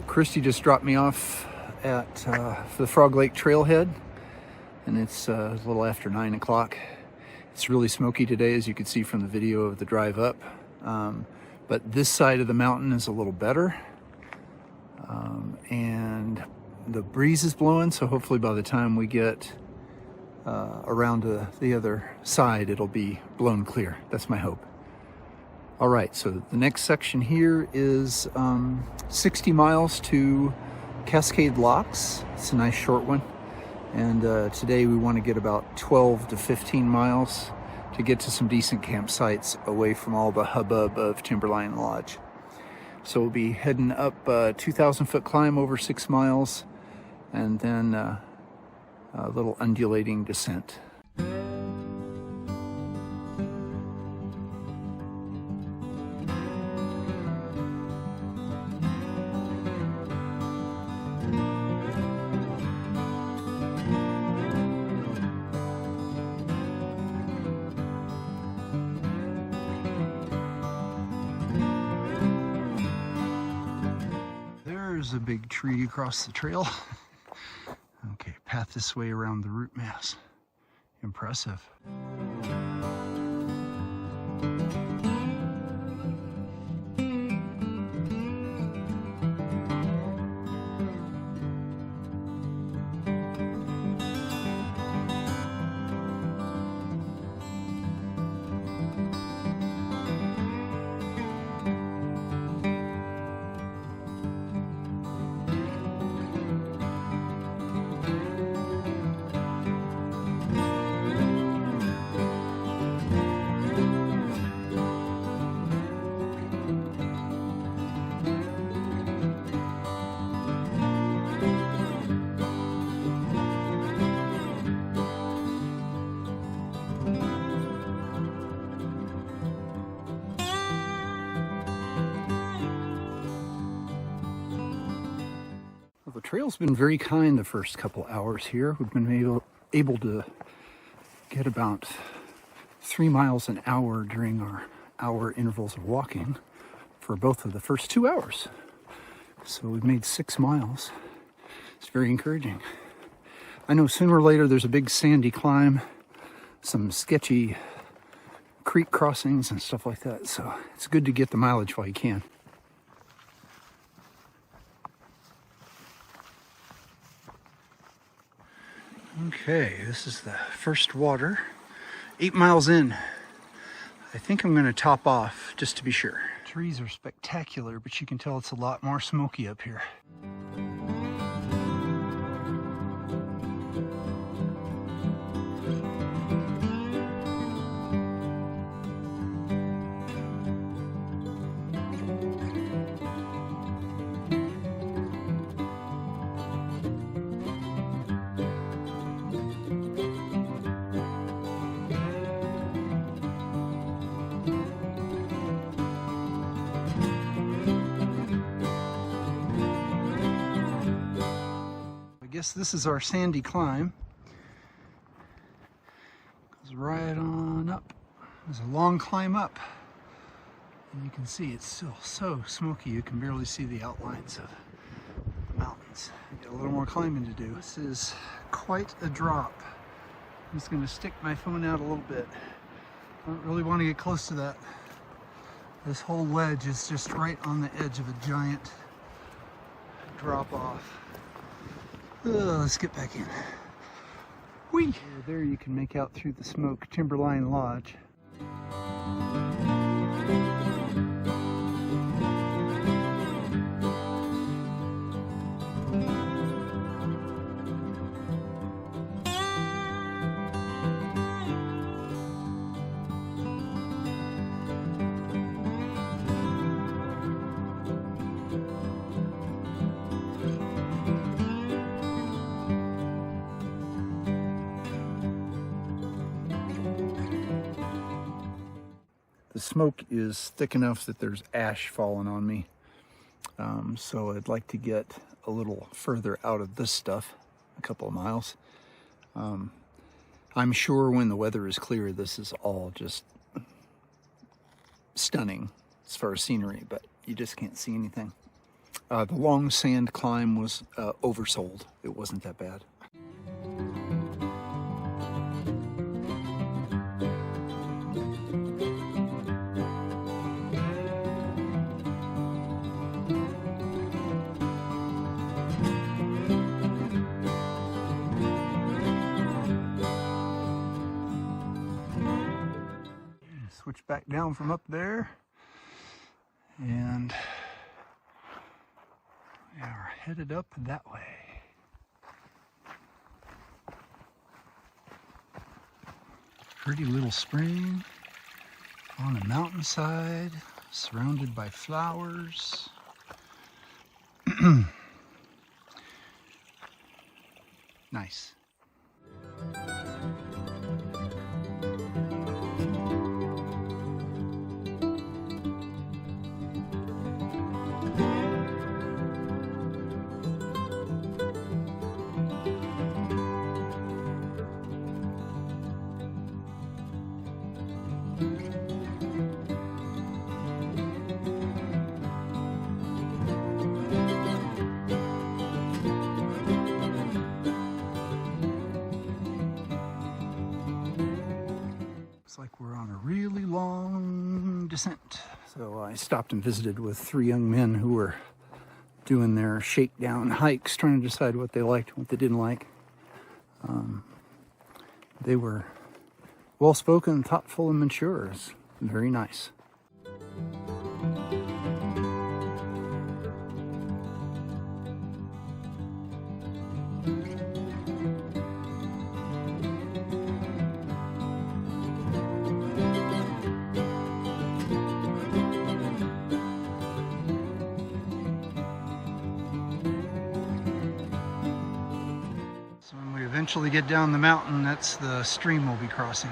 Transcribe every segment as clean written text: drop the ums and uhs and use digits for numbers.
Christy just dropped me off at for the Frog Lake Trailhead, and it's a little after 9 o'clock. It's really smoky today, as you can see from the video of the drive up, but this side of the mountain is a little better, and the breeze is blowing, so hopefully by the time we get around to the other side, it'll be blown clear. That's my hope. All right, so the next section here is 60 miles to Cascade Locks. It's a nice short one. And today we want to get about 12 to 15 miles to get to some decent campsites away from all the hubbub of Timberline Lodge. So we'll be heading up a 2,000 foot climb over 6 miles, and then a little undulating descent. There's a big tree across the trail. Okay, path this way around the root mass. Impressive. The trail's been very kind the first couple hours here. We've been able to get about 3 miles an hour during our hour intervals of walking for both of the first 2 hours. So we've made 6 miles. It's very encouraging. I know sooner or later there's a big sandy climb, some sketchy creek crossings and stuff like that. So it's good to get the mileage while you can. Okay, this is the first water. 8 miles in. I think I'm going to top off just to be sure. Trees are spectacular, but you can tell it's a lot more smoky up here. I guess this is our sandy climb. Goes right on up. There's a long climb up. And you can see it's still so smoky you can barely see the outlines of the mountains. Got a little more climbing to do. This is quite a drop. I'm just gonna stick my phone out a little bit. I don't really want to get close to that. This whole ledge is just right on the edge of a giant drop off. Let's get back in. Whee! There you can make out through the smoke Timberline Lodge. The smoke is thick enough that there's ash falling on me. So I'd like to get a little further out of this stuff, a couple of miles. I'm sure when the weather is clear, this is all just stunning as far as scenery, but you just can't see anything. The long sand climb was oversold. It wasn't that bad. Switch back down from up there, and we are headed up that way. Pretty little spring on a mountainside, surrounded by flowers. Nice. Looks like we're on a really long descent. So I stopped and visited with 3 young men who were doing their shakedown hikes, trying to decide what they liked and what they didn't like. They were well-spoken, thoughtful, and mature. It's very nice. So when we eventually get down the mountain, that's the stream we'll be crossing.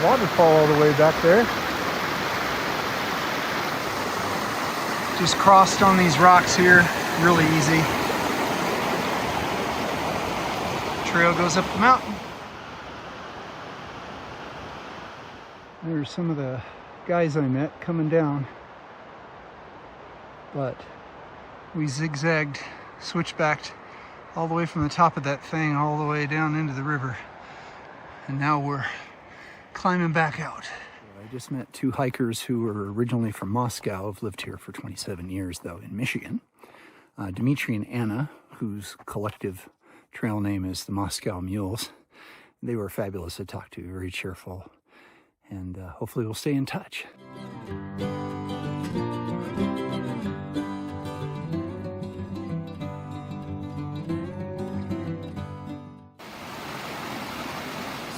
Waterfall all the way back there. Just crossed on these rocks here, really easy. Trail goes up the mountain. There's some of the guys I met coming down, but we zigzagged, switchbacked all the way from the top of that thing all the way down into the river, and now we're climbing back out. I just met 2 hikers who were originally from Moscow, have lived here for 27 years though in Michigan. Dmitry and Anna, whose collective trail name is the Moscow Mules. They were fabulous to talk to, very cheerful, and hopefully we'll stay in touch.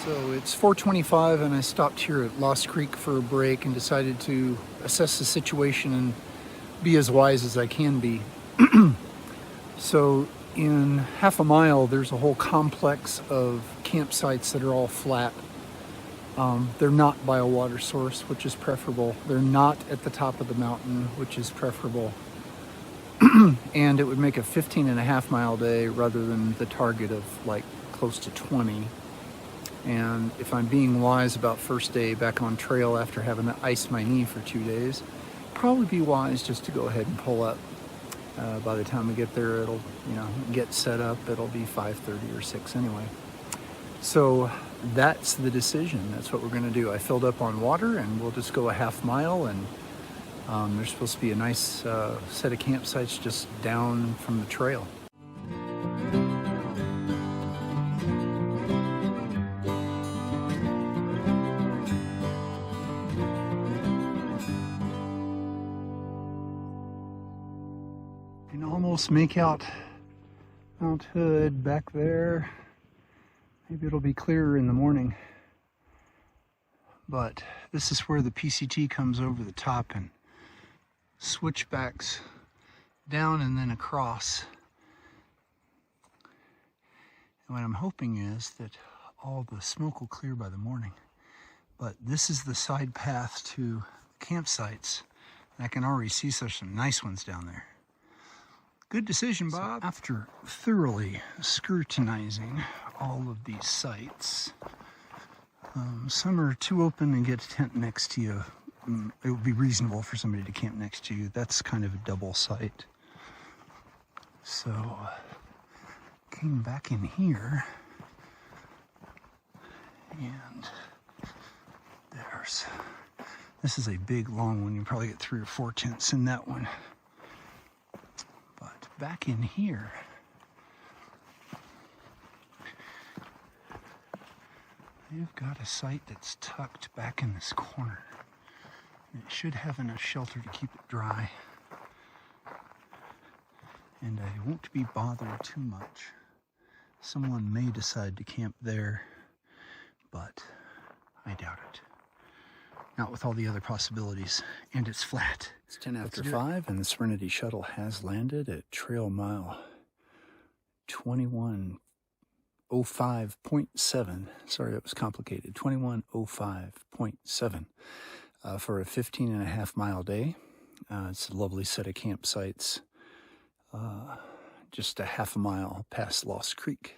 So it's 4:25 and I stopped here at Lost Creek for a break and decided to assess the situation and be as wise as I can be. So in half a mile, there's a whole complex of campsites that are all flat. They're not by a water source, which is preferable. They're not at the top of the mountain, which is preferable. And it would make a 15.5 mile day rather than the target of like close to 20. And if I'm being wise about first day back on trail after having to ice my knee for 2 days, probably be wise just to go ahead and pull up. By the time we get there, it'll, get set up. It'll be 5:30 or 6 anyway. So that's the decision. That's what we're going to do. I filled up on water, and we'll just go a half mile. And there's supposed to be a nice set of campsites just down from the trail. You can almost make out Mount Hood back there. Maybe it'll be clearer in the morning. But this is where the PCT comes over the top and switchbacks down and then across. And what I'm hoping is that all the smoke will clear by the morning. But this is the side path to campsites. And I can already see there's some nice ones down there. Good decision, Bob. So after thoroughly scrutinizing all of these sites, some are too open and get a tent next to you. It would be reasonable for somebody to camp next to you. That's kind of a double site. So, came back in here, and this is a big, long one. You probably get 3 or 4 tents in that one. But back in here, they've got a site that's tucked back in this corner. And it should have enough shelter to keep it dry. And I won't be bothered too much. Someone may decide to camp there, but I doubt it. Not with all the other possibilities, and it's flat. It's 10 after 5, and the Serenity Shuttle has landed at trail mile 2105.7. Sorry, that was complicated. 2105.7 for a 15.5-mile day. It's a lovely set of campsites, just a half a mile past Lost Creek.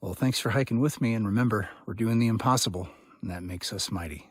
Well, thanks for hiking with me, and remember, we're doing the impossible, and that makes us mighty.